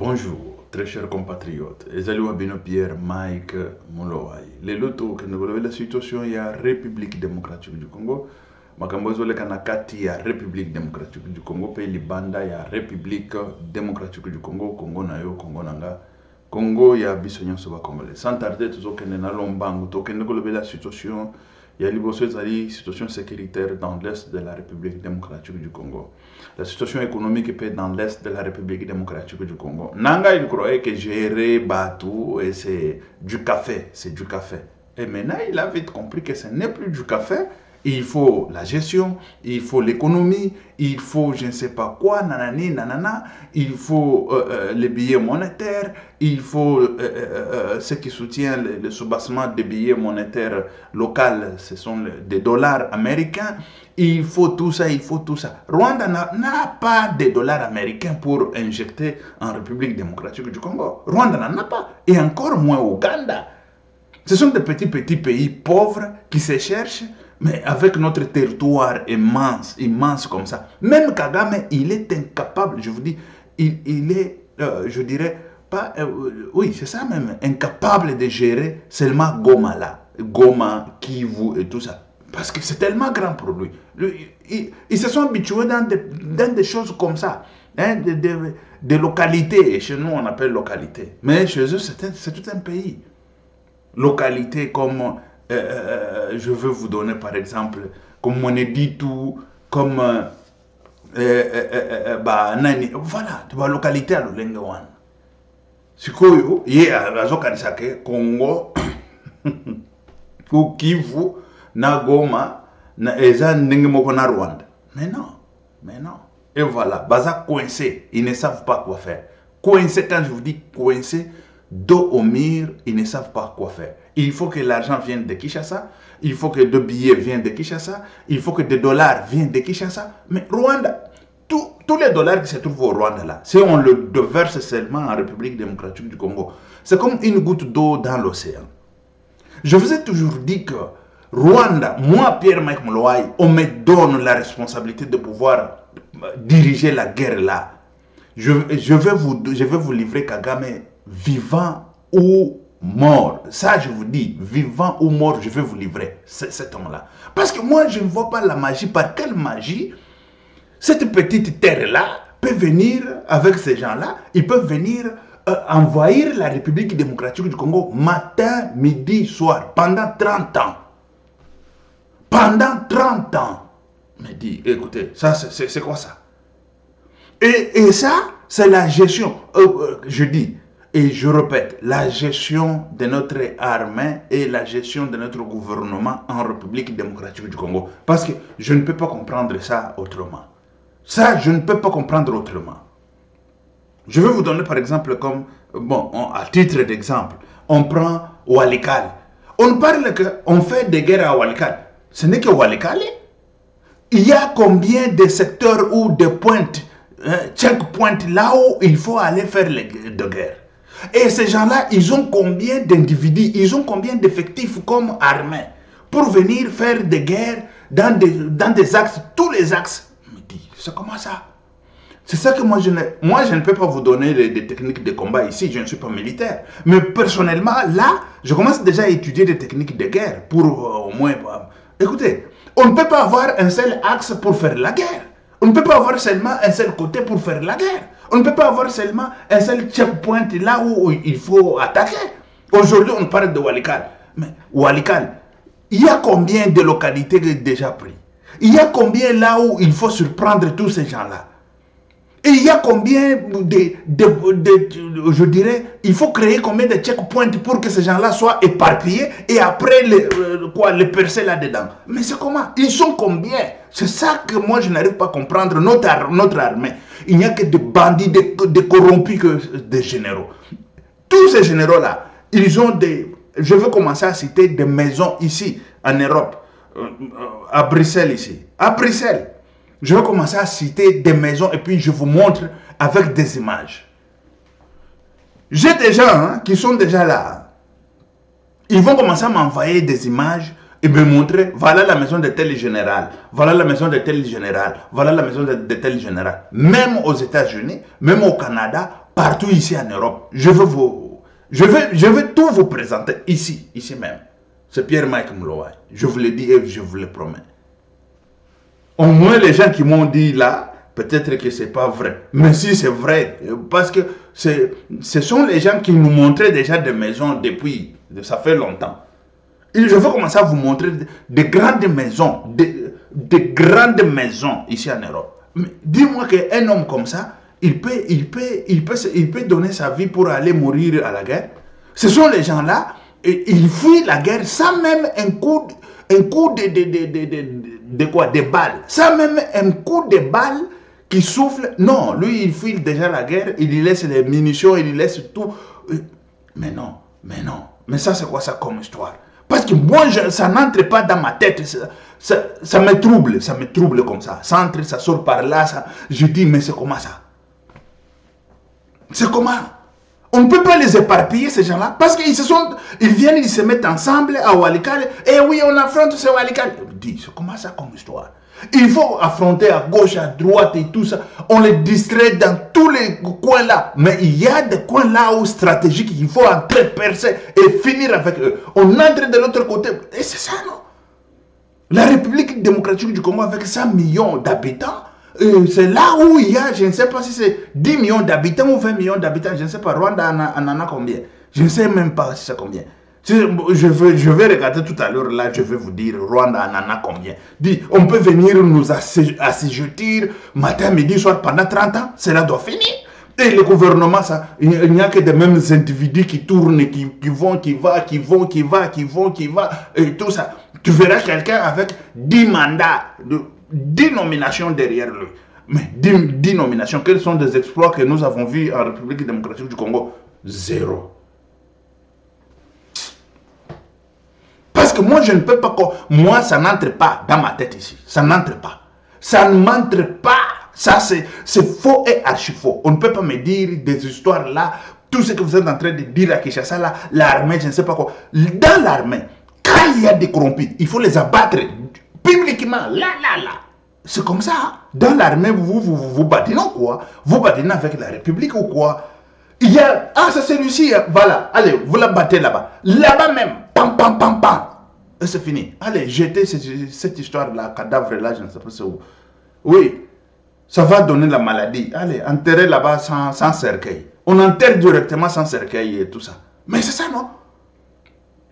Bonjour, très chers compatriotes. Ezali Bino Pierre Mike Mulowai. Les lotos que nous avons la situation, il y a République démocratique du Congo. Makambozo le kanakati, il y a République démocratique du Congo. Pays Libanda, il y a République démocratique du Congo. Congo Nayo, Congo Nanga. Congo, il y a Bissonyan Soba Congolais. Sans tarder, tout ce que nous avons bango, tout ce que nous avons la situation. Il y a une situation sécuritaire dans l'est de la République démocratique du Congo. La situation économique est dans l'est de la République démocratique du Congo. Nanga, il croyait que gérer Batou, et c'est du café. C'est du café. Et maintenant, il a vite compris que ce n'est plus du café. Il faut la gestion, il faut l'économie, il faut je ne sais pas quoi, nanani, nanana, il faut les billets monétaires, il faut ce qui soutient le soubassement des billets monétaires locaux, ce sont des dollars américains, il faut tout ça, il faut tout ça. Rwanda n'a pas de dollars américains pour injecter en République démocratique du Congo. Rwanda n'en a pas, et encore moins Ouganda. Ce sont des petits pays pauvres qui se cherchent, mais avec notre territoire immense comme ça. Même Kagame, il est incapable, je vous dis, il est, je dirais, pas, oui, c'est ça même, incapable de gérer seulement Goma là, Goma, Kivu et tout ça. Parce que c'est tellement grand pour lui. Ils se sont habitués dans des choses comme ça, hein, des localités. Chez nous, on appelle localité. Mais chez eux, c'est tout un pays. Localité comme, je veux vous donner par exemple, comme Moneditu, comme, voilà, tu vois, localité à l'Olengawan. Sikoyo, yé à Zokanisake, Congo, ou Kivu, na Goma, na Eza Nengemoko na Rwanda. Mais non. Et voilà, Baza coincé, ils ne savent pas quoi faire. Coincé, quand je vous dis coincé, dos au mur, ils ne savent pas quoi faire. Il faut que l'argent vienne de Kinshasa, il faut que des billets viennent de Kinshasa, il faut que des dollars viennent de Kinshasa. Mais Rwanda, tous les dollars qui se trouvent au Rwanda là, si on le verse seulement en République démocratique du Congo, c'est comme une goutte d'eau dans l'océan. Je vous ai toujours dit que Rwanda, moi Pierre Mike Mulowai, on me donne la responsabilité de pouvoir diriger la guerre là. Je vais vous livrer Kagame vivant ou mort. Ça, je vous dis, vivant ou mort, je vais vous livrer cet homme-là. Parce que moi, je ne vois pas la magie. Par quelle magie cette petite terre-là peut venir avec ces gens-là? Ils peuvent venir envahir la République démocratique du Congo matin, midi, soir, pendant 30 ans. Pendant 30 ans. Mais dis, écoutez, ça, c'est quoi ça? Et ça, c'est la gestion. Je dis, et je répète, la gestion de notre armée et la gestion de notre gouvernement en République démocratique du Congo. Parce que je ne peux pas comprendre ça autrement. Ça, je ne peux pas comprendre autrement. Je vais vous donner par exemple comme, bon, à titre d'exemple, on prend Walikale. On parle qu'on fait des guerres à Walikale. Ce n'est que Walikale. Il y a combien de secteurs ou de pointes, checkpoints là où il faut aller faire les guerres? Et ces gens-là, ils ont combien d'individus, ils ont combien d'effectifs comme armée pour venir faire des guerres dans des axes, tous les axes? Me dit, c'est comment ça? C'est ça que moi je ne peux pas vous donner des techniques de combat ici, je ne suis pas militaire. Mais personnellement, là, je commence déjà à étudier des techniques de guerre pour au moins... écoutez, on ne peut pas avoir un seul axe pour faire la guerre. On ne peut pas avoir seulement un seul côté pour faire la guerre. On ne peut pas avoir seulement un seul checkpoint là où il faut attaquer. Aujourd'hui, on parle de Walikale. Mais Walikale, il y a combien de localités déjà prises? Il y a combien là où il faut surprendre tous ces gens-là? Et il y a combien je dirais, il faut créer combien de checkpoints pour que ces gens-là soient éparpillés et après les percer là-dedans? Mais c'est comment? Ils sont combien? C'est ça que moi je n'arrive pas à comprendre, notre armée. Il n'y a que des bandits, des corrompus, que des généraux. Tous ces généraux-là, ils ont des... Je veux commencer à citer des maisons ici, en Europe, à Bruxelles ici. À Bruxelles. Je vais commencer à citer des maisons et puis je vous montre avec des images. J'ai des gens qui sont déjà là. Ils vont commencer à m'envoyer des images et me montrer, voilà la maison de tel général, voilà la maison de tel général, voilà la maison de tel général. Même aux États-Unis, même au Canada, partout ici en Europe. Je vais tout vous présenter ici même. C'est Pierre-Mike Mlouaye. Je vous le dis et je vous le promets. Au moins les gens qui m'ont dit là, peut-être que c'est pas vrai. Mais si c'est vrai, parce que ce sont les gens qui nous montraient déjà des maisons depuis, ça fait longtemps. Et je veux commencer à vous montrer de grandes maisons, de grandes maisons ici en Europe. Mais dis-moi qu'un homme comme ça, il peut donner sa vie pour aller mourir à la guerre. Ce sont les gens-là, ils fuient la guerre sans même un coup de quoi? Des balles. Sans même un coup de balle qui souffle. Non, lui, il fuit déjà la guerre, il y laisse les munitions, il y laisse tout. Mais non. Mais ça, c'est quoi ça comme histoire? Parce que moi, ça n'entre pas dans ma tête. Ça me trouble comme ça. Ça entre, ça sort par là. Je dis, mais c'est comment ça? C'est comment? On ne peut pas les éparpiller, ces gens-là, parce qu'ils viennent, ils se mettent ensemble à Walikale. Et oui, on affronte ce Walikale. Je dis, c'est comment ça comme histoire? Il faut affronter à gauche, à droite et tout ça. On les distrait dans tous les coins là. Mais il y a des coins là où stratégiques, il faut entrer, percer et finir avec eux. On entre de l'autre côté. Et c'est ça, non? La République démocratique du Congo avec 100 millions d'habitants, c'est là où il y a, je ne sais pas si c'est 10 millions d'habitants ou 20 millions d'habitants, je ne sais pas, Rwanda en a combien? Je ne sais même pas si c'est combien. Je vais regarder tout à l'heure, là, je vais vous dire, Rwanda en a combien. Dit, on peut venir nous assujettir matin, midi, soir pendant 30 ans, cela doit finir. Et le gouvernement, ça, il n'y a que des mêmes individus qui tournent, qui vont, qui vont, et tout ça. Tu verras quelqu'un avec 10 mandats, 10 nominations derrière lui. Mais 10 nominations, quels sont des exploits que nous avons vus en République démocratique du Congo? Zéro. Parce que moi, je ne peux pas... Moi, ça n'entre pas dans ma tête ici. Ça n'entre pas. Ça ne m'entre pas. Ça, c'est faux et archi faux. On ne peut pas me dire des histoires là. Tout ce que vous êtes en train de dire à Kinshasa, là, l'armée, je ne sais pas quoi. Dans l'armée, quand il y a des corrompus, il faut les abattre publiquement. Là. C'est comme ça. Hein? Dans l'armée, vous badinez quoi? Vous badinez avec la République ou quoi? Il y a... Ah, ça c'est Lucie. Voilà. Allez, vous la battez là-bas. Là-bas même. Pam. Et c'est fini. Allez, jetez cette histoire-là, cadavre-là, je ne sais pas c'est où. Oui. Ça va donner la maladie. Allez, enterrez là-bas sans cercueil. On enterre directement sans cercueil et tout ça. Mais c'est ça, non?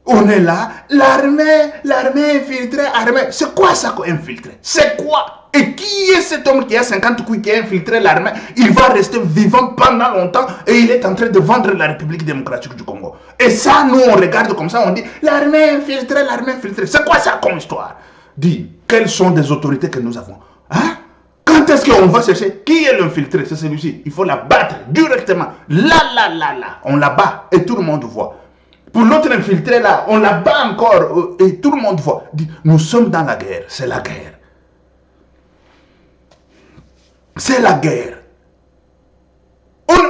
On est là, l'armée infiltrée, armée. C'est quoi ça infiltré? C'est quoi? Et qui est cet homme qui a 50 couilles qui a infiltré l'armée? Il va rester vivant pendant longtemps et il est en train de vendre la République démocratique du Congo. Et ça, nous, on regarde comme ça, on dit, l'armée infiltrée, l'armée infiltrée. C'est quoi ça comme histoire? Dis, quelles sont des autorités que nous avons? Hein? Quand est-ce qu'on va chercher qui est l'infiltré? C'est celui-ci. Il faut la battre directement. Là. On la bat et tout le monde voit. Pour l'autre infiltré là, on la bat encore et tout le monde voit. Nous sommes dans la guerre. C'est la guerre. C'est la guerre.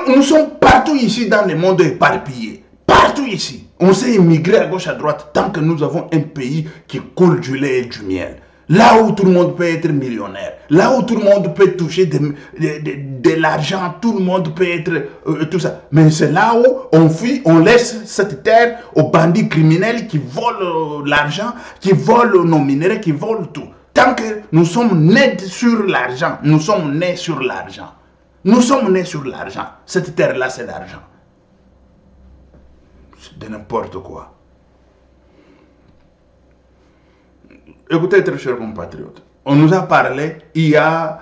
Nous sommes partout ici dans le monde éparpillé. Partout ici. On s'est immigré à gauche, à droite tant que nous avons un pays qui coule du lait et du miel. Là où tout le monde peut être millionnaire, là où tout le monde peut toucher de l'argent, tout le monde peut être tout ça. Mais c'est là où on fuit, on laisse cette terre aux bandits criminels qui volent l'argent, qui volent nos minéraux, qui volent tout. Tant que nous sommes nés sur l'argent, nous sommes nés sur l'argent. Nous sommes nés sur l'argent. Cette terre-là, c'est l'argent. C'est de n'importe quoi. Écoutez, très chers compatriotes, on nous a parlé, il y a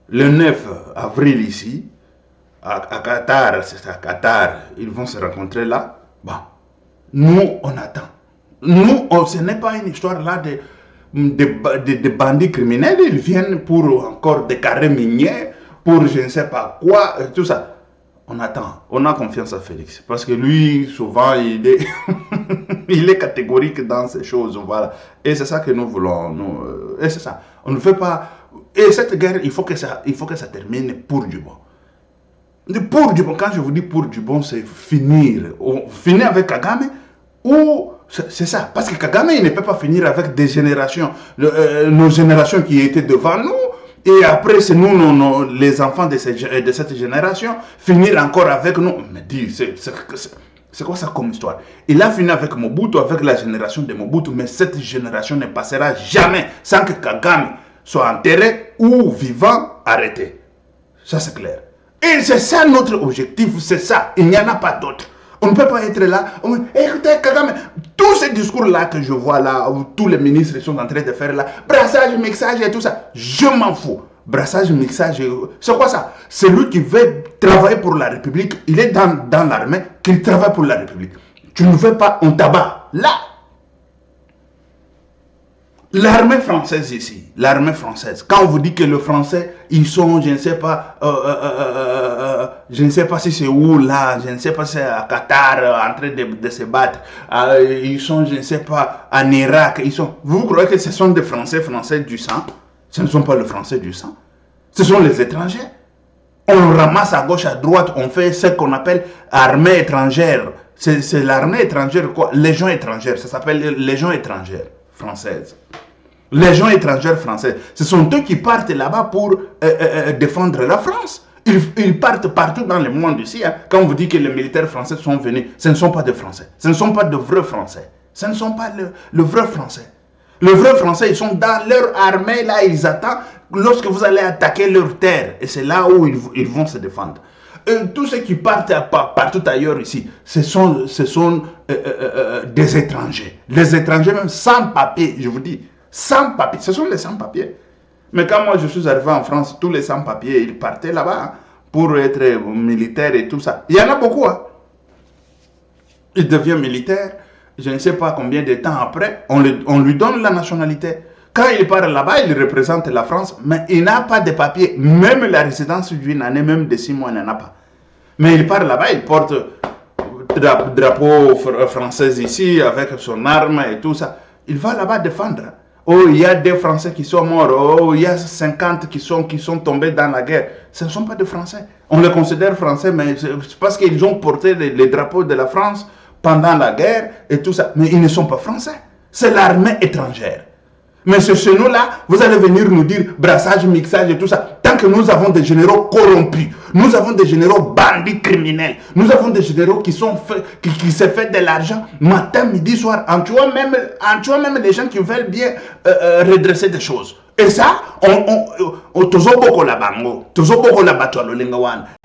le 9 avril ici, à Qatar, c'est à Qatar, ils vont se rencontrer là. Bon, nous, on attend. Nous, ce n'est pas une histoire là de bandits criminels, ils viennent pour encore des carrés miniers, pour je ne sais pas quoi, tout ça. On attend, on a confiance à Félix, parce que lui, souvent, il est, il est catégorique dans ces choses, voilà. Et c'est ça que nous voulons, et c'est ça. On ne fait pas, et cette guerre, il faut que ça termine pour du bon. Pour du bon, quand je vous dis pour du bon, c'est finir. Finir avec Kagame, ou c'est ça. Parce que Kagame, il ne peut pas finir avec des générations, nos générations qui étaient devant nous. Et après, c'est nous, les enfants de cette génération, finir encore avec nous. Mais dis, c'est quoi ça comme histoire? Il a fini avec Mobutu, avec la génération de Mobutu, mais cette génération ne passera jamais sans que Kagame soit enterré ou vivant, arrêté. Ça, c'est clair. Et c'est ça notre objectif, c'est ça. Il n'y en a pas d'autre. On ne peut pas être là. Écoutez, Kagame, tous ces discours-là que je vois là, où tous les ministres sont en train de faire là, brassage, mixage et tout ça, je m'en fous. Brassage, mixage, c'est quoi ça? C'est lui qui veut travailler pour la République. Il est dans l'armée, qu'il travaille pour la République. Tu ne veux pas, on tabac. Là, l'armée française ici, l'armée française, quand on vous dit que le français, ils sont, je ne sais pas, je ne sais pas si c'est où là, je ne sais pas si c'est à Qatar, en train de se battre, ils sont, je ne sais pas, en Irak, ils sont, vous croyez que ce sont des français du sang? Ce ne sont pas les français du sang, ce sont les étrangers. On ramasse à gauche, à droite, on fait ce qu'on appelle armée étrangère. C'est l'armée étrangère, quoi, légion étrangère, ça s'appelle légion étrangère française. Légion étrangère française, ce sont eux qui partent là-bas pour défendre la France. Ils partent partout dans le monde ici. Hein. Quand on vous dit que les militaires français sont venus, ce ne sont pas des Français. Ce ne sont pas de vrais Français. Ce ne sont pas le vrai Français. Le vrai Français, ils sont dans leur armée, là, ils attendent lorsque vous allez attaquer leur terre. Et c'est là où ils vont se défendre. Tous ceux qui partent partout ailleurs ici, ce sont des étrangers. Les étrangers même sans papier, je vous dis, sans papier. Ce sont les sans-papiers. Mais quand moi je suis arrivé en France, tous les sans-papiers, ils partaient là-bas hein, pour être militaires et tout ça. Il y en a beaucoup. Hein. Il devient militaire, je ne sais pas combien de temps après, on lui donne la nationalité. Quand il part là-bas, il représente la France, mais il n'a pas de papier. Même la résidence d'une année, même de 6 mois, il n'en a pas. Mais il part là-bas, il porte drapeau français ici, avec son arme et tout ça. Il va là-bas défendre. Oh, il y a des Français qui sont morts. Oh, il y a 50 qui sont tombés dans la guerre. Ce ne sont pas des Français. On les considère Français, mais c'est parce qu'ils ont porté les drapeaux de la France pendant la guerre et tout ça. Mais ils ne sont pas Français. C'est l'armée étrangère. Mais chez nous là, vous allez venir nous dire brassage, mixage et tout ça. Tant que nous avons des généraux corrompus, nous avons des généraux bandits criminels, nous avons des généraux qui se fait de l'argent matin, midi, soir, en tuant même les gens qui veulent bien redresser des choses. Et ça,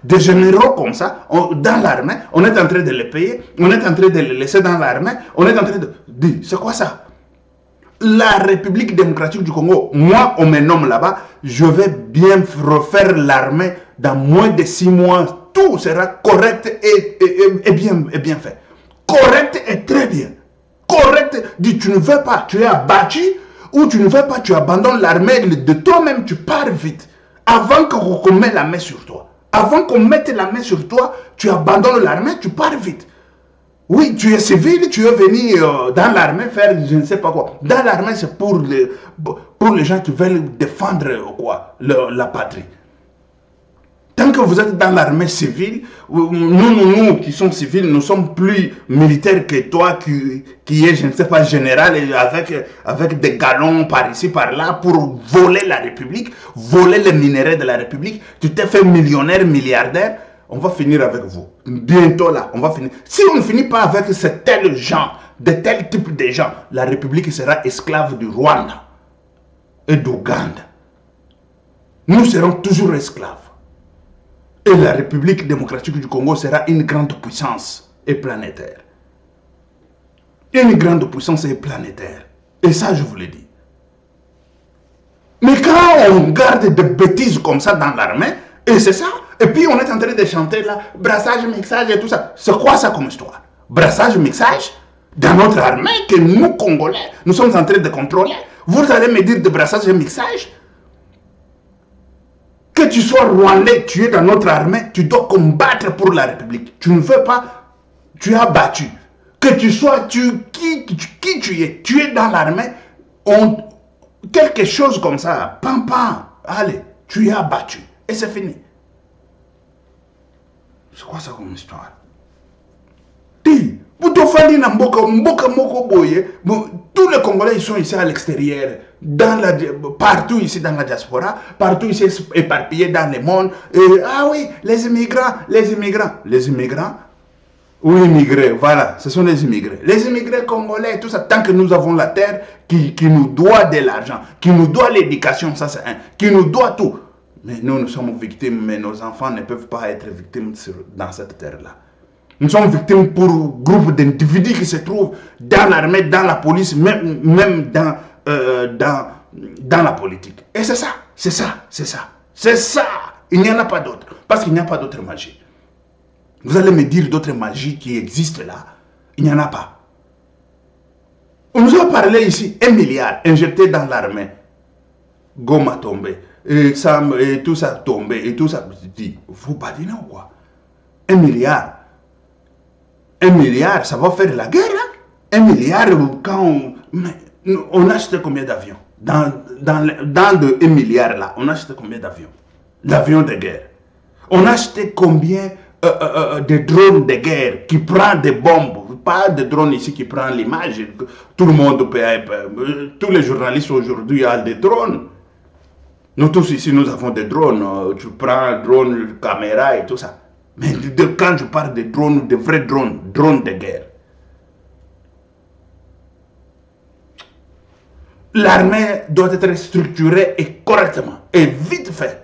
des généraux comme ça, dans l'armée, on est en train de les payer, on est en train de les laisser dans l'armée, on est en train de dire, c'est quoi ça? La République démocratique du Congo, moi, on me nomme là-bas, je vais bien refaire l'armée dans moins de 6 mois. Tout sera correct et bien fait. Correct et très bien. Correct, dit tu ne veux pas, tu es abattu, ou tu ne veux pas, tu abandonnes l'armée de toi-même, tu pars vite. Avant qu'on mette la main sur toi. Avant qu'on mette la main sur toi, tu abandonnes l'armée, tu pars vite. Oui, tu es civil, tu es venu dans l'armée faire je ne sais pas quoi. Dans l'armée, c'est pour les gens qui veulent défendre quoi, la patrie. Tant que vous êtes dans l'armée civile, nous qui sommes civils, nous sommes plus militaires que toi qui est, je ne sais pas, général et avec des galons par ici, par là pour voler la République, voler les minéraux de la République. Tu t'es fait millionnaire, milliardaire. On va finir avec vous. Bientôt là, on va finir. Si on ne finit pas avec ce tel gens, de tels types de gens, la République sera esclave du Rwanda et d'Ouganda. Nous serons toujours esclaves. Et la République démocratique du Congo sera une grande puissance et planétaire. Une grande puissance et planétaire. Et ça, je vous l'ai dit. Mais quand on garde des bêtises comme ça dans l'armée, et c'est ça, et puis on est en train de chanter là, brassage, mixage et tout ça. C'est quoi ça comme histoire? Brassage, mixage dans notre armée que nous, Congolais, nous sommes en train de contrôler. Vous allez me dire de brassage et mixage? Que tu sois rwandais, tu es dans notre armée, tu dois combattre pour la République. Tu ne veux pas, tu as battu. Que tu sois, qui tu es dans l'armée, quelque chose comme ça, pam, allez, tu es abattu. Et c'est fini. C'est quoi ça comme histoire? Dis, Pour te faire dire mboka moko boye, tous les Congolais ils sont ici à l'extérieur, partout ici dans la diaspora, partout ici éparpillés dans le monde. Ah oui, les immigrants, ou immigrés, voilà, ce sont les immigrés. Les immigrés congolais, tout ça, tant que nous avons la terre qui nous doit de l'argent, qui nous doit l'éducation, ça c'est un, qui nous doit tout. Mais nous sommes victimes, mais nos enfants ne peuvent pas être victimes dans cette terre-là. Nous sommes victimes pour groupe d'individus qui se trouvent dans l'armée, dans la police, même dans la politique. Et c'est ça. Il n'y en a pas d'autre. Parce qu'il n'y a pas d'autre magie. Vous allez me dire d'autres magies qui existent là. Il n'y en a pas. On nous a parlé ici, 1 milliard injecté dans l'armée. Goma tombé. Et tout ça tombé. Et tout ça. Vous badinez ou quoi? 1 milliard. 1 milliard, ça va faire la guerre. Hein? 1 milliard, quand on a acheté combien d'avions? Dans de 1 milliard là, on a acheté combien d'avions? L'avion de guerre. On a acheté combien de drones de guerre qui prennent des bombes? Pas de drones ici qui prennent l'image. Tout le monde peut, tous les journalistes aujourd'hui ont des drones. Nous tous ici, nous avons des drones. Tu prends drone, caméra et tout ça. Mais quand je parle de drones, de vrais drones de guerre. L'armée doit être structurée et correctement. Et vite fait.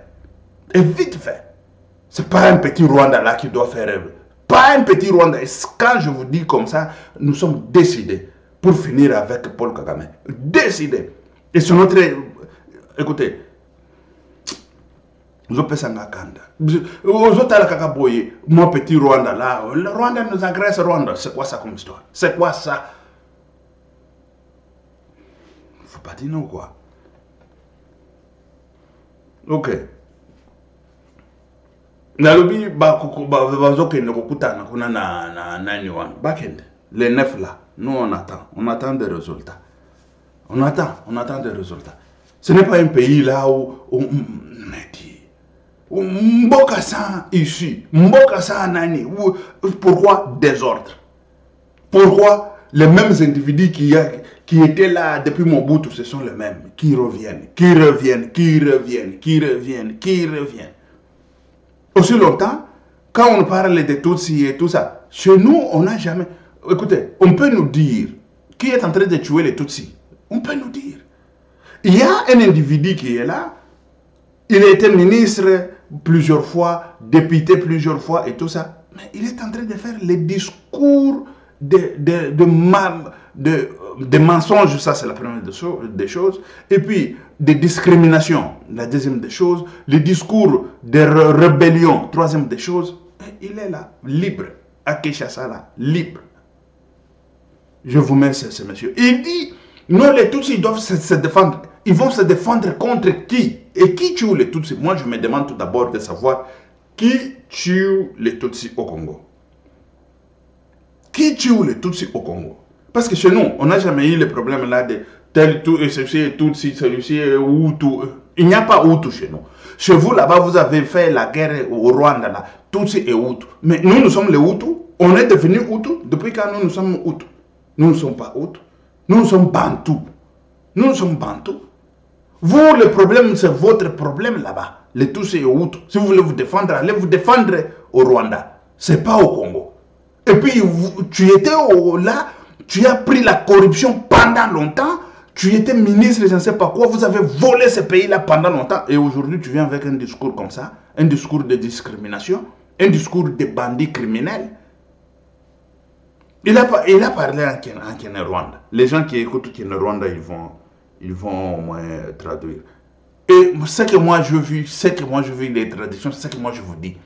C'est pas un petit Rwanda là qui doit faire. Pas un petit Rwanda. Quand je vous dis comme ça, nous sommes décidés pour finir avec Paul Kagame. Décidés. Et c'est notre... Écoutez. Moi petit Rwanda là, le Rwanda nous agresse Rwanda. C'est quoi ça comme histoire? C'est quoi ça? Faut pas dire non quoi. Ok. Nalobi bazoke nekokutana kuna na nyuan. Bakende. Les 9 là, nous on attend des résultats. On attend des résultats. Ce n'est pas un pays là où on dit Mboka sans ici, Mboka sans nani. Pourquoi désordre? Pourquoi les mêmes individus qui étaient là depuis Mobutu, ce sont les mêmes qui reviennent? Aussi longtemps, quand on parle de Tutsi et tout ça, chez nous, on n'a jamais... Écoutez, on peut nous dire qui est en train de tuer les Tutsis. On peut nous dire. Il y a un individu qui est là, il a été ministre plusieurs fois, député plusieurs fois et tout ça. Mais il est en train de faire les discours de mensonges, ça c'est la première des choses. Et puis, de discrimination, la deuxième des choses. Les discours de rébellion, troisième des choses. Et il est là, libre, à Kinshasa là, libre. Je vous mets ce monsieur. Il dit, non, les Tutsis doivent se défendre. Ils vont se défendre contre qui? Et qui tue les Tutsis? Moi, je me demande tout d'abord de savoir qui tue les Tutsis au Congo. Qui tue les Tutsis au Congo? Parce que chez nous, on n'a jamais eu le problème là de tel tout et celui-ci est Tutsi, celui-ci est Hutu. Il n'y a pas Hutu chez nous. Chez vous, là-bas, vous avez fait la guerre au Rwanda, là. Tutsi et Hutu. Mais nous sommes les Hutus. On est devenus Hutu depuis quand nous sommes Hutus. Nous ne sommes pas Hutus. Nous sommes Bantous. Nous sommes Bantous. Vous, le problème, c'est votre problème là-bas. Les Tutsis et Hutus. Si vous voulez vous défendre, allez vous défendre au Rwanda. Ce n'est pas au Congo. Et puis, tu étais là, tu as pris la corruption pendant longtemps. Tu étais ministre, je ne sais pas quoi. Vous avez volé ce pays-là pendant longtemps. Et aujourd'hui, tu viens avec un discours comme ça. Un discours de discrimination. Un discours de bandits criminels. Il a parlé en Kinyarwanda. Les gens qui écoutent Kinyarwanda, ils vont au moins traduire. Et ce que moi je vis, les traductions, c'est ce que moi je vous dis.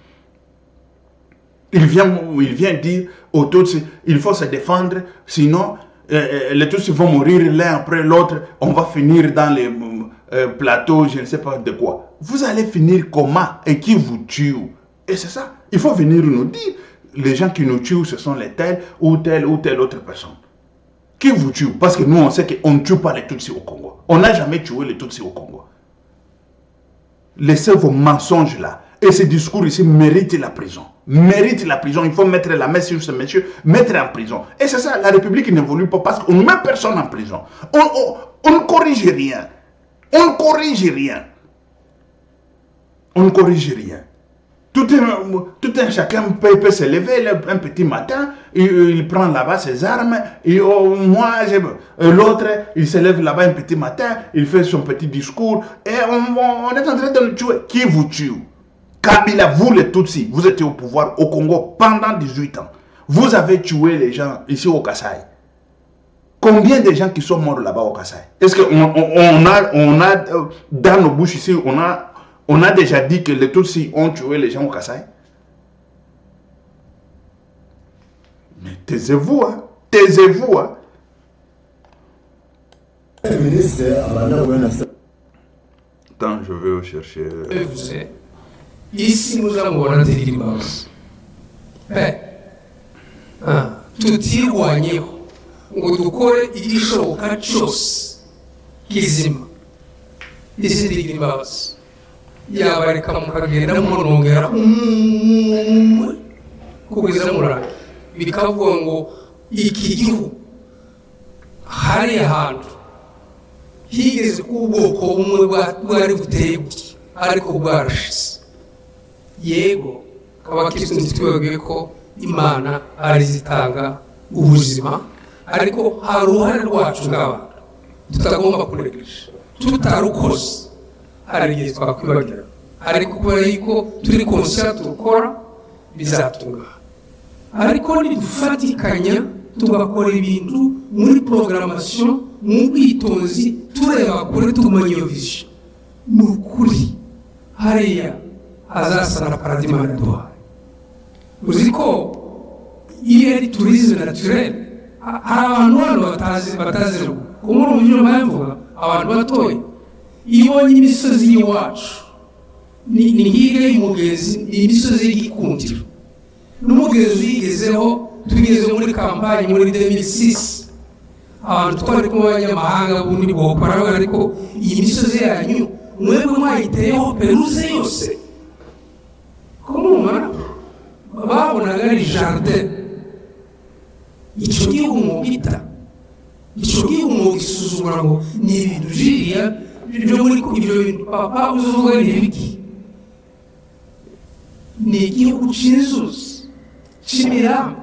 Il vient dire aux Tutsis, il faut se défendre, sinon les Tutsis vont mourir l'un après l'autre, on va finir dans les plateaux, je ne sais pas de quoi. Vous allez finir comment et qui vous tue? Et c'est ça, il faut venir nous dire. Les gens qui nous tuent, ce sont les telle ou telle autre personne. Qui vous tue? Parce que nous, on sait qu'on ne tue pas les Tutsis au Congo. On n'a jamais tué les Tutsis au Congo. Laissez vos mensonges là. Et ce discours ici mérite la prison. Mérite la prison. Il faut mettre la main sur ce monsieur, mettre en prison. Et c'est ça, la République n'évolue pas parce qu'on ne met personne en prison. On ne corrige rien. On ne corrige rien. On ne corrige rien. Tout un chacun peut se lever un petit matin, il prend là-bas ses armes, et l'autre, il se lève là-bas un petit matin, il fait son petit discours, et on est en train de le tuer. Qui vous tue? Kabila, vous les Tutsis, vous étiez au pouvoir au Congo pendant 18 ans. Vous avez tué les gens ici au Kasaï. Combien de gens qui sont morts là-bas au Kasaï? Est-ce qu'on a dans nos bouches ici, on a déjà dit que les Tutsis ont tué les gens au Kasaï? Mais taisez-vous, hein? Taisez-vous, hein? Attends, je vais chercher. Ici, nous avons un télégraphe. Tutirwanye ngo dukore igishoboka cyose kizima. Isi ndigira imbabazi. Yabareka mukagenda munongera kugeza muranga. Bikavuga ngo iki gihugu hari ahantu higeze kubwoko bumwe bwari buteye gutya ariko bwarashize. Yego abakristo ntitwebwe ko Imana ari zitanga ubuzima, ariko hari uruhare rwacu ngaba tutagomba kuregesha. Tutarukoze hari igihe twakwibagira, ariko kubera yuko turi conscient tukora bizatunga. Ariko nidufatikanya tugakora ibintu muri programmation, mu bwitonzi, tureba kure tumenya iyo vision, ni ukuri hariya hazasana paradigma yaduhaye. Uzi ko iyo ari tourisme naturel, hari abantu hano batazi kumwe mu buryo bavuga abantu batoye. Iyo imisozi y'iwacu ni nk'ire y'umugezi, imisozi y'igikundiro n'umugezi uyigezeho. Tugeze muri kampanye muri 2006, abantu twari kumwe abanyamahanga bundi bokora, ariko iyi misozi yanyu mwebwe mwayiteyeho peruze yose. Kumumara babonaga ari jardin. Icyo gihugu mugita, icyo gihugu mugisuzugura ngo ni ibintu jiriya byo muri ibyo bintu papa uzuvuga ni ibiki. Ni igihugu cy'inzuzi, cy'imirama,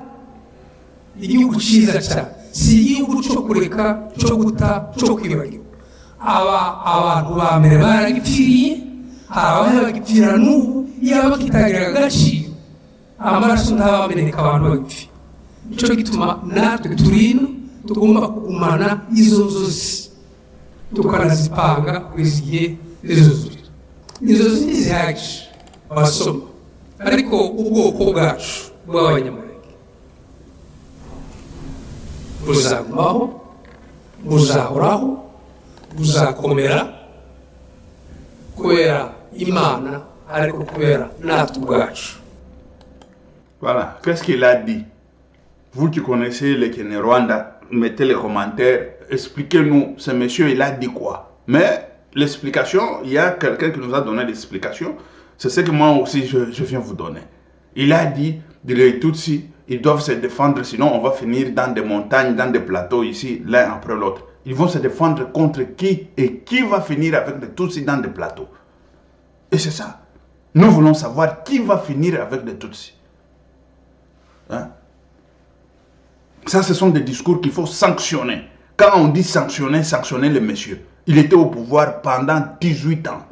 igihugu cyiza cyane. Si igihugu cyo kureka, cyo guta, cyo kwibagirwa. Abantu ba mbere baragipfiriye, hari abagipfira n'ubu, yaba kitagira agaciro amaraso ntabameneka abantu bagipfira. Nicyo gituma natwe turino tugomba kugumana izo nzozi tukanazipanga kugeza igihe zizuzurira. Inzozi ntizihagije abasoma, ariko ubwoko bwacu bw'abanyamurenge buzagumaho, buzahoraho, buzakomera kubera Imana, ariko kubera natwe ubwacu. Voilà, qu'est-ce qu'il a dit? Vous qui connaissez le Kenya-Rwanda, mettez les commentaires, expliquez-nous, ce monsieur il a dit quoi? Mais l'explication, il y a quelqu'un qui nous a donné l'explication, c'est ce que moi aussi je viens vous donner. Il a dit, les Tutsis, ils doivent se défendre, sinon on va finir dans des montagnes, dans des plateaux ici, l'un après l'autre. Ils vont se défendre contre qui, et qui va finir avec les Tutsis dans des plateaux? Et c'est ça. Nous voulons savoir qui va finir avec les Tutsis. Hein? Ça, ce sont des discours qu'il faut sanctionner. Quand on dit sanctionner, sanctionner le monsieur. Il était au pouvoir pendant 18 ans.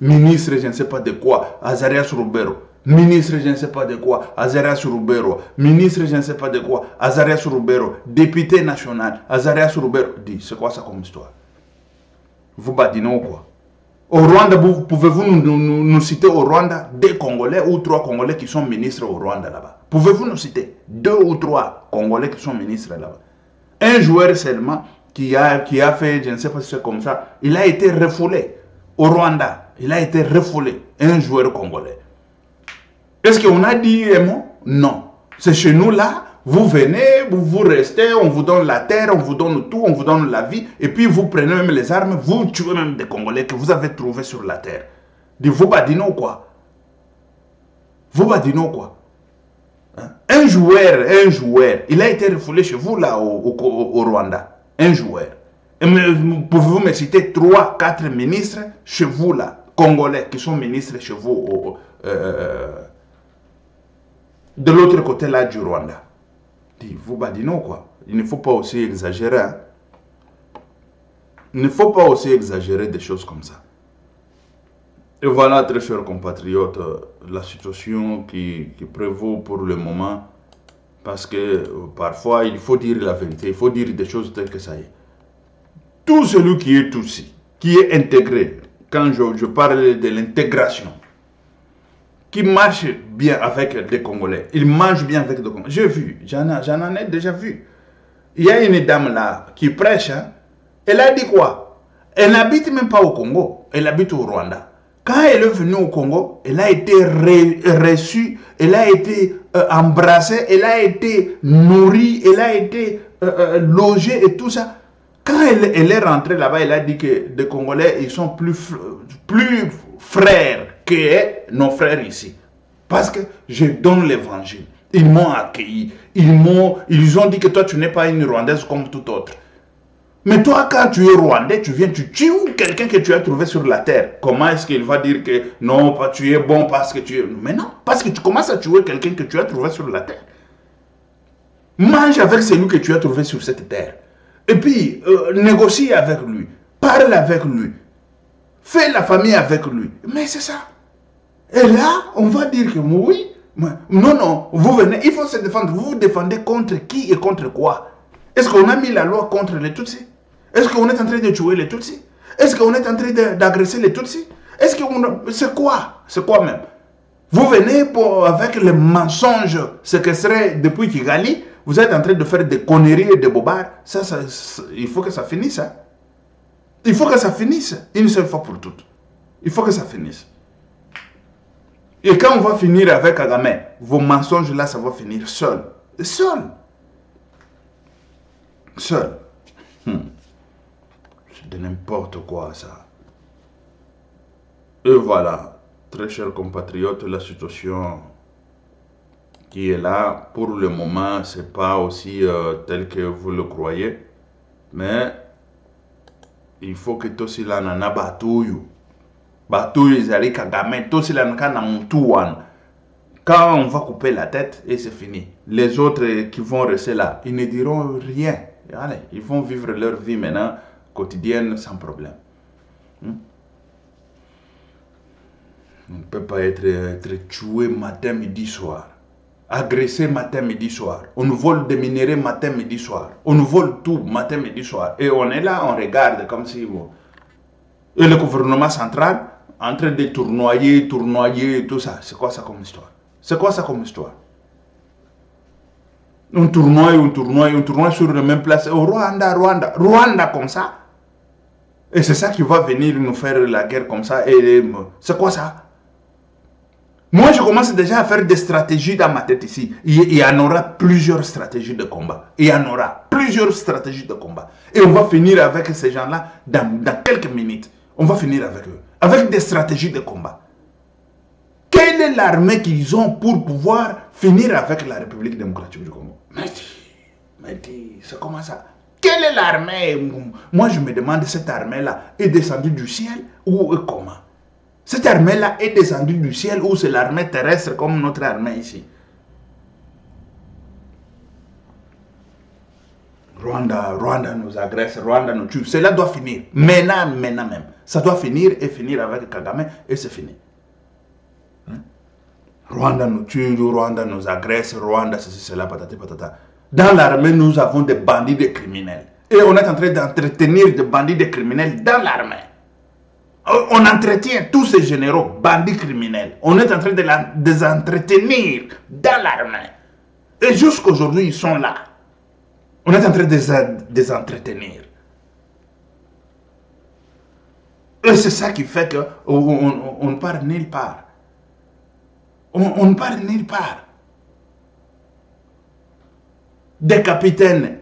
Ministre, je ne sais pas de quoi, Azarias Rubero. Ministre, je ne sais pas de quoi, Azarias Rubero. Ministre, je ne sais pas de quoi, Azarias Rubero. Député national, Azarias Rubero. Dis, c'est quoi ça comme histoire? Vous badinez ou quoi? Au Rwanda, pouvez-vous nous citer au Rwanda 2 Congolais ou 3 Congolais qui sont ministres au Rwanda là-bas? Pouvez-vous nous citer 2 ou 3 Congolais qui sont ministres là-bas? Un joueur seulement qui a fait, je ne sais pas si c'est comme ça, il a été refoulé au Rwanda. Il a été refoulé, un joueur congolais. Est-ce qu'on a dit un mot? Non. C'est chez nous là, vous venez, vous restez, on vous donne la terre, on vous donne tout, on vous donne la vie, et puis vous prenez même les armes, vous tuez même des Congolais que vous avez trouvés sur la terre. Dites-vous badino ou quoi? Vous Badino, quoi. Hein? Un joueur, il a été refoulé chez vous, là, au Rwanda. Un joueur. Pouvez-vous me citer 3, 4 ministres chez vous, là, congolais, qui sont ministres chez vous, de l'autre côté, là, du Rwanda? Vous Badino, quoi. Il ne faut pas aussi exagérer. Hein? Il ne faut pas aussi exagérer des choses comme ça. Et voilà, très chers compatriotes, la situation qui prévaut pour le moment. Parce que parfois, il faut dire la vérité. Il faut dire des choses telles que ça est. Tout celui qui est Tutsi, qui est intégré, quand je parle de l'intégration, qui marche bien avec des Congolais, il mange bien avec des Congolais. J'ai vu, j'en ai déjà vu. Il y a une dame là qui prêche, hein, elle a dit quoi? Elle n'habite même pas au Congo, elle habite au Rwanda. Quand elle est venue au Congo, elle a été reçue, elle a été embrassée, elle a été nourrie, elle a été logée et tout ça. Quand elle est rentrée là-bas, elle a dit que les Congolais, ils sont plus frères que nos frères ici. Parce que je donne l'évangile. Ils m'ont accueilli. Ils ont dit que toi, tu n'es pas une Rwandaise comme tout autre. Mais toi, quand tu es Rwandais, tu viens, tu tues quelqu'un que tu as trouvé sur la terre. Comment est-ce qu'il va dire que non, tu es bon parce que tu es... Mais non, parce que tu commences à tuer quelqu'un que tu as trouvé sur la terre. Mange avec celui que tu as trouvé sur cette terre. Et puis, négocie avec lui. Parle avec lui. Fais la famille avec lui. Mais c'est ça. Et là, on va dire que oui. Non, vous venez, il faut se défendre. Vous vous défendez contre qui et contre quoi? Est-ce qu'on a mis la loi contre les Tutsis? Est-ce qu'on est en train de tuer les Tutsis? Est-ce qu'on est en train d'agresser les Tutsis? Est-ce qu'on... C'est quoi? C'est quoi même? Vous venez avec les mensonges séquestrés depuis Kigali, vous êtes en train de faire des conneries et des bobards. Ça, il faut que ça finisse. Hein? Il faut que ça finisse une seule fois pour toutes. Il faut que ça finisse. Et quand on va finir avec Kagame, vos mensonges là, ça va finir seul. Seul. Seul. C'est de n'importe quoi ça. Et voilà, très chers compatriotes, la situation qui est là, pour le moment, c'est pas aussi tel que vous le croyez. Mais il faut que tout cela n'en batouille. Batouille, ils Kagame, tout cela n'en moutouane. Quand on va couper la tête, et c'est fini. Les autres qui vont rester là, ils ne diront rien. Allez, ils vont vivre leur vie maintenant, quotidienne, sans problème. On ne peut pas être tué matin, midi, soir. Agressé matin, midi, soir. On nous vole des minéraux matin, midi, soir. On nous vole tout matin, midi, soir. Et on est là, on regarde comme si... Bon. Et le gouvernement central, en train de tournoyer, tout ça. C'est quoi ça comme histoire? C'est quoi ça comme histoire? On tournoie sur la même place. Au Rwanda comme ça. Et c'est ça qui va venir nous faire la guerre comme ça. Et c'est quoi ça? Moi, je commence déjà à faire des stratégies dans ma tête ici. Il y en aura plusieurs stratégies de combat. Il y en aura plusieurs stratégies de combat. Et on va finir avec ces gens-là dans quelques minutes. On va finir avec eux. Avec des stratégies de combat. Quelle est l'armée qu'ils ont pour pouvoir finir avec la République démocratique du Congo? Mais c'est comment ça? Quelle est l'armée? Moi, je me demande, cette armée-là est descendue du ciel ou comment? Cette armée-là est descendue du ciel ou c'est l'armée terrestre comme notre armée ici? Rwanda nous agresse, Rwanda nous tue. Cela doit finir. Maintenant même. Ça doit finir et finir avec Kagame et c'est fini. Rwanda nous tue, Rwanda nous agresse, Rwanda ceci, cela, patati, patata. Dans l'armée, nous avons des bandits, des criminels. Et on est en train d'entretenir des bandits, des criminels dans l'armée. On entretient tous ces généraux, bandits criminels. On est en train de les entretenir dans l'armée. Et jusqu'aujourd'hui, ils sont là. On est en train de les entretenir. Et c'est ça qui fait qu'on ne part nulle part. On ne part nulle part. Des capitaines,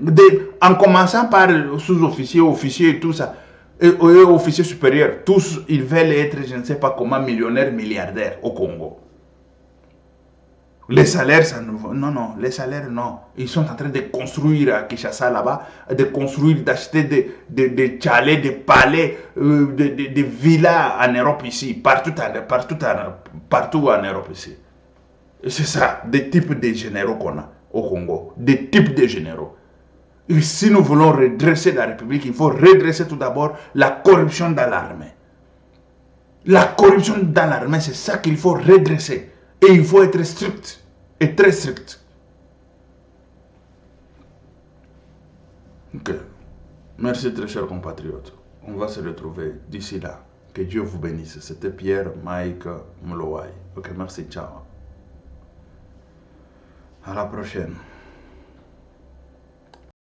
en commençant par sous-officiers, officiers et tout ça, et officiers supérieurs, tous ils veulent être, je ne sais pas comment, millionnaires, milliardaires au Congo. Les salaires, ça ne... Non, non, les salaires, non. Ils sont en train de construire à Kinshasa, là-bas, de construire, d'acheter des chalets, des palais, des villas en Europe ici, partout en Europe ici. Et c'est ça, des types de généraux qu'on a au Congo. Des types de généraux. Et si nous voulons redresser la République, il faut redresser tout d'abord la corruption dans l'armée. La corruption dans l'armée, c'est ça qu'il faut redresser. Et il faut être strict. Et très strict. Ok. Merci très chers compatriotes. On va se retrouver d'ici là. Que Dieu vous bénisse. C'était Pierre Mike Mlowai. Ok, merci, ciao. À la prochaine.